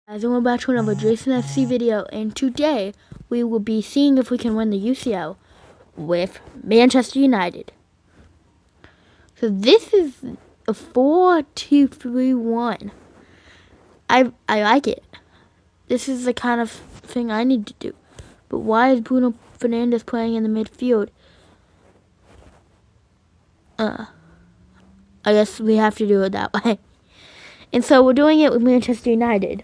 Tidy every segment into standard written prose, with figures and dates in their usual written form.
Guys, and we're back to another Jason FC video, and today we will be seeing if we can win the UCL with Manchester United. So this is a 4-2-3-1. I like it. This is the kind of thing I need to do. But why is Bruno Fernandes playing in the midfield? I guess we have to do it that way. And so we're doing it with Manchester United.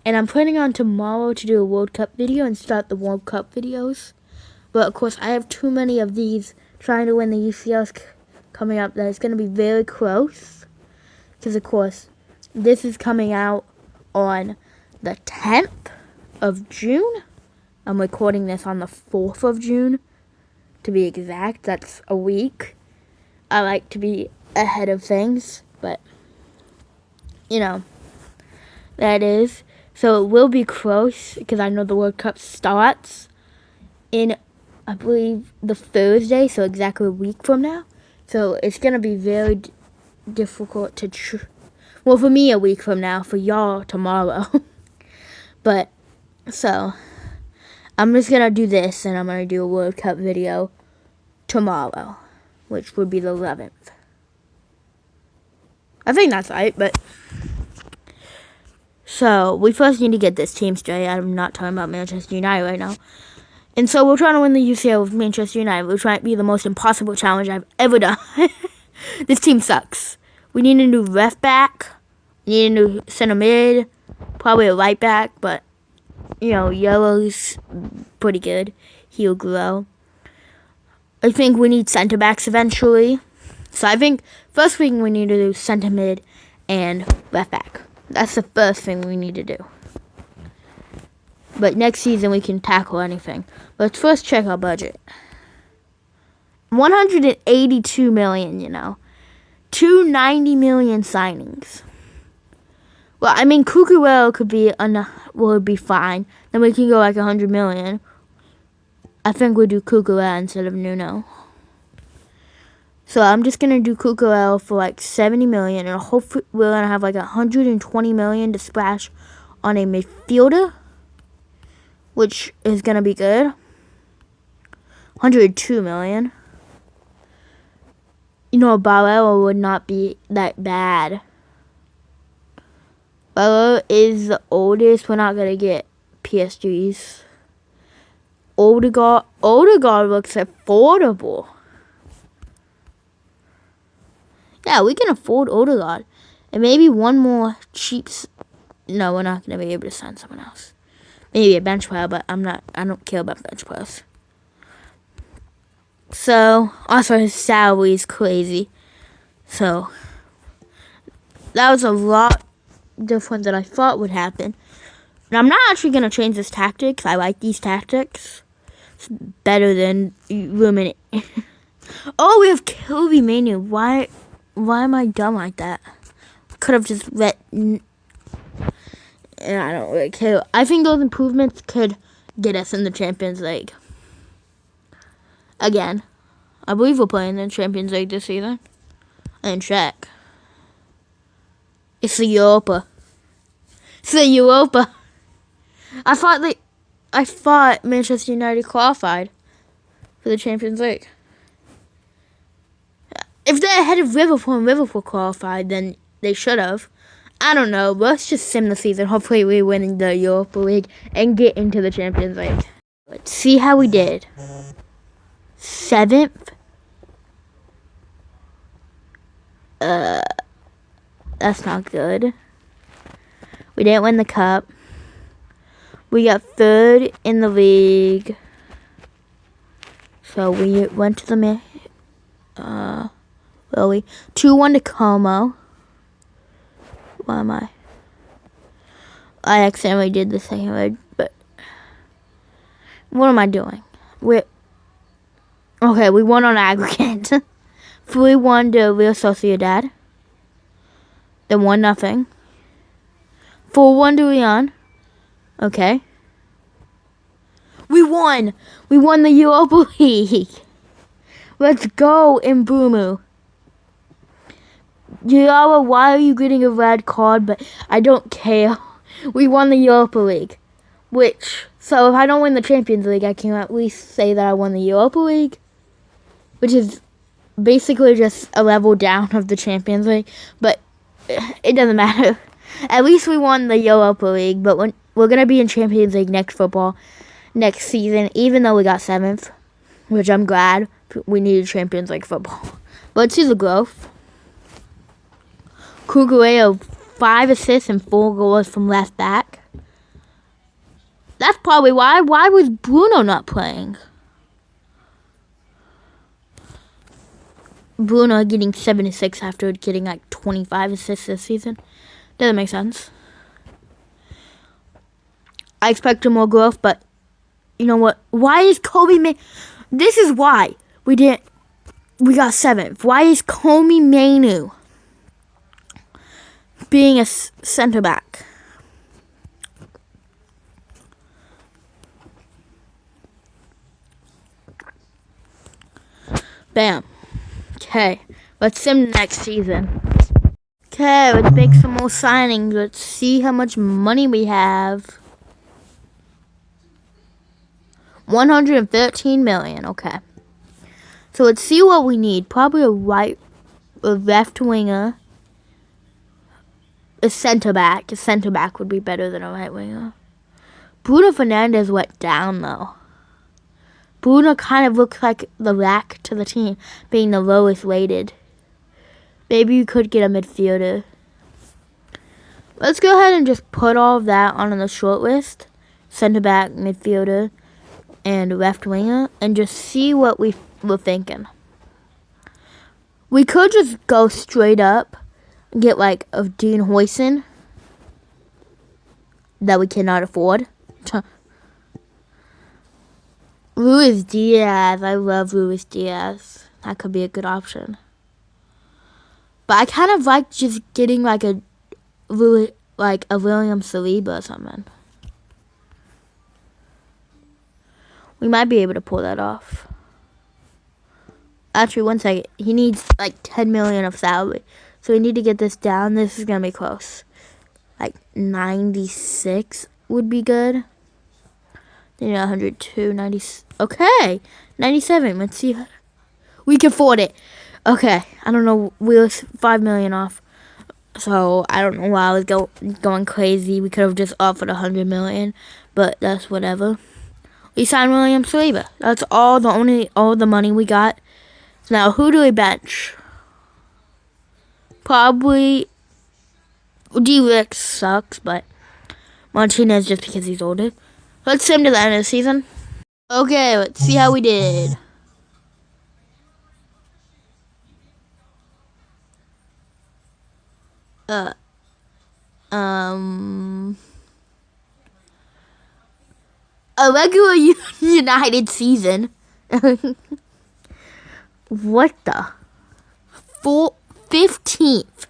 And I'm planning on tomorrow to do a World Cup video and start the World Cup videos. But of course, I have too many of these trying to win the UCLs coming up that it's going to be very close. Because of course, this is coming out on the 10th of June. I'm recording this on the 4th of June. To be exact, that's a week. I like to be ahead of things. But, you know, that is. So it will be close because I know the World Cup starts in, I believe, the Thursday, so exactly a week from now. So it's going to be very difficult to, well, for me a week from now, for y'all tomorrow. But, so, I'm just going to do this, and I'm going to do a World Cup video tomorrow, which would be the 11th. I think that's right, but... So, we first need to get this team straight. I'm not talking about Manchester United right now. And so, we're trying to win the UCL with Manchester United, which might be the most impossible challenge I've ever done. This team sucks. We need a new left back. We need a new center mid. Probably a right back, but, you know, Yellow's pretty good. He'll grow. I think we need center backs eventually. So, I think first thing we need to do is center mid and left back. That's the first thing we need to do. But next season we can tackle anything. Let's first check our budget. 182 million, you know. 290 million signings. Well, I mean, Cucurella could be would be fine. Then we can go like 100 million. I think we'll do Cucurella instead of Nuno. So I'm just going to do Cucurella for like 70 million. And hopefully we're going to have like 120 million to splash on a midfielder. Which is going to be good. 102 million. You know, Barella would not be that bad. Barella is the oldest. We're not going to get PSGs. Odegaard looks affordable. Yeah, we can afford Odegaard. And maybe one more cheap... No, we're not going to be able to sign someone else. Maybe a bench player, but I don't care about bench players. So, also his salary is crazy. So, that was a lot different than I thought would happen. And I'm not actually going to change this tactics. I like these tactics. It's better than ruminating. Oh, we have Kobe Manu. Why am I dumb like that? Could have just let... I don't really care. I think those improvements could get us in the Champions League. Again. I believe we're playing in the Champions League this season. I didn't check. It's the Europa. It's the Europa. I thought Manchester United qualified for the Champions League. If they're ahead of Liverpool and Liverpool qualified, then they should have. I don't know. Let's just sim the season. Hopefully we win the Europa League and get into the Champions League. Let's see how we did. 7th. That's not good. We didn't win the cup. We got 3rd in the league. So we went to the 2-1 to Como. Why am I? I accidentally did the second word, but what am I doing? Okay, we won on aggregate. 3-1 to Real Sociedad. Then 1-0. 4-1 to Leon. Okay. We won! We won the Europa League! Let's go, Mbumu. Yara, why are you getting a red card? But I don't care. We won the Europa League. So if I don't win the Champions League, I can at least say that I won the Europa League, which is basically just a level down of the Champions League, but it doesn't matter. At least we won the Europa League, but we're going to be in Champions League next season, even though we got 7th, which I'm glad. We needed Champions League football. But let's see the growth. Kugareo, 5 assists and 4 goals from left back. That's probably why. Why was Bruno not playing? Bruno getting 76 after getting like 25 assists this season. Doesn't make sense. I expected more growth, but you know what? Why is Kobe This is why we got 7th. Why is Kobe Mainu being a center back? Bam. Okay, let's sim next season. Okay, let's make some more signings. Let's see how much money we have. 113 million. Okay. So let's see what we need. Probably a left winger, a center back. A center back would be better than a right winger. Bruno Fernandes went down though. Bruno kind of looks like the lack to the team, being the lowest rated. Maybe you could get a midfielder. Let's go ahead and just put all of that on the short list. Center back, midfielder, and left winger, and just see what we were thinking. We could just go straight up and get like a Dean Huijsen that we cannot afford. Luis Diaz. I love Luis Diaz. That could be a good option. But I kind of like just getting like a William Saliba or something. We might be able to pull that off. Actually, one second. He needs like 10 million of salary. So we need to get this down. This is going to be close. Like 96 would be good. Then 102, 90. Okay. 97. Let's see. We can afford it. Okay. I don't know. We were 5 million off. So I don't know why I was going crazy. We could have just offered 100 million. But that's whatever. We signed William Saliba. That's all the money we got. So now who do we bench? Probably D-Rex sucks, but Martinez just because he's older. Let's sim to the end of the season. Okay, let's see how we did. A regular United season. What the? 15th.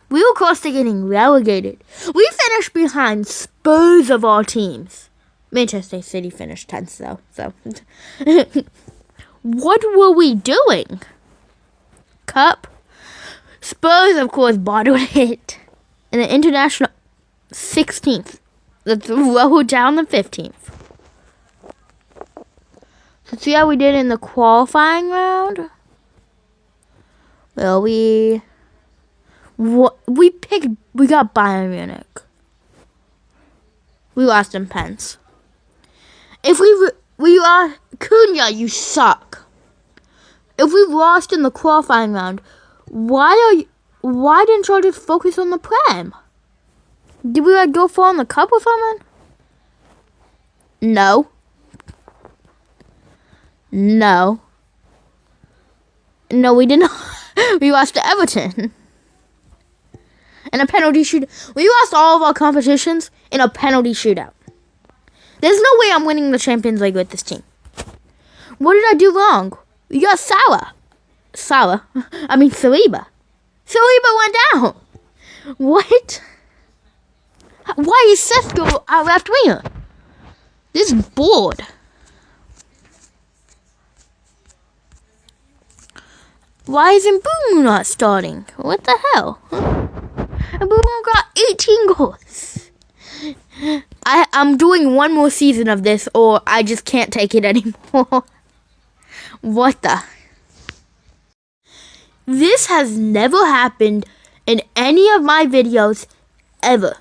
We were close to getting relegated. We finished behind Spurs of all teams. Manchester City finished 10th though. So, what were we doing? Cup. Spurs, of course, bottled it. And the international 16th. Let's roll down the 15th. Let's see how we did in the qualifying round. Well, we got Bayern Munich. We lost in pens. If we are Cunha, you suck. If we lost in the qualifying round, why didn't y'all just focus on the Prem? Did we go far in the cup or something? No. No, we did not. We lost to Everton. In a penalty shoot. We lost all of our competitions in a penalty shootout. There's no way I'm winning the Champions League with this team. What did I do wrong? We got Saliba. Saliba went down. What? Why is Sesko our left winger? This is bored. Why isn't Bruno not starting? What the hell? And Bruno got 18 goals. I'm doing one more season of this, or I just can't take it anymore. What the? This has never happened in any of my videos ever.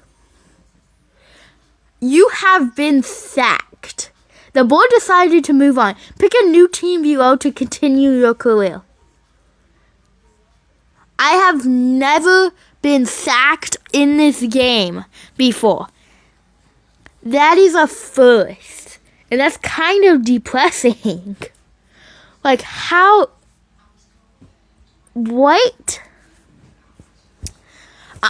You have been sacked. The board decided to move on. Pick a new team below to continue your career. I have never been sacked in this game before. That is a first. And that's kind of depressing. Like, how? What?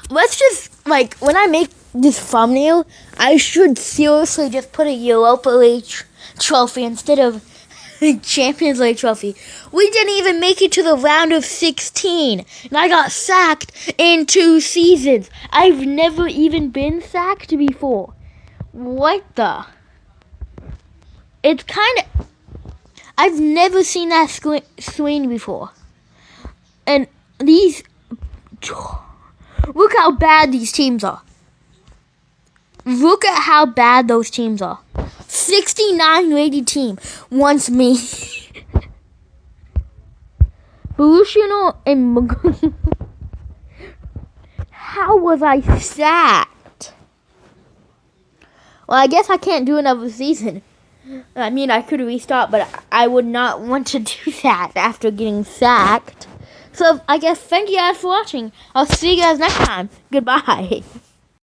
Let's just, like, when I make this thumbnail, I should seriously just put a Europa League trophy instead of Champions League trophy. We didn't even make it to the round of 16, and I got sacked in 2 seasons. I've never even been sacked before. What the? It's kind of... I've never seen that screen before. And these... Look how bad these teams are. Look at how bad those teams are. 69 rated team wants me. Borussia and how was I sacked? Well, I guess I can't do another season. I mean, I could restart, but I would not want to do that after getting sacked. So, I guess thank you guys for watching. I'll see you guys next time. Goodbye.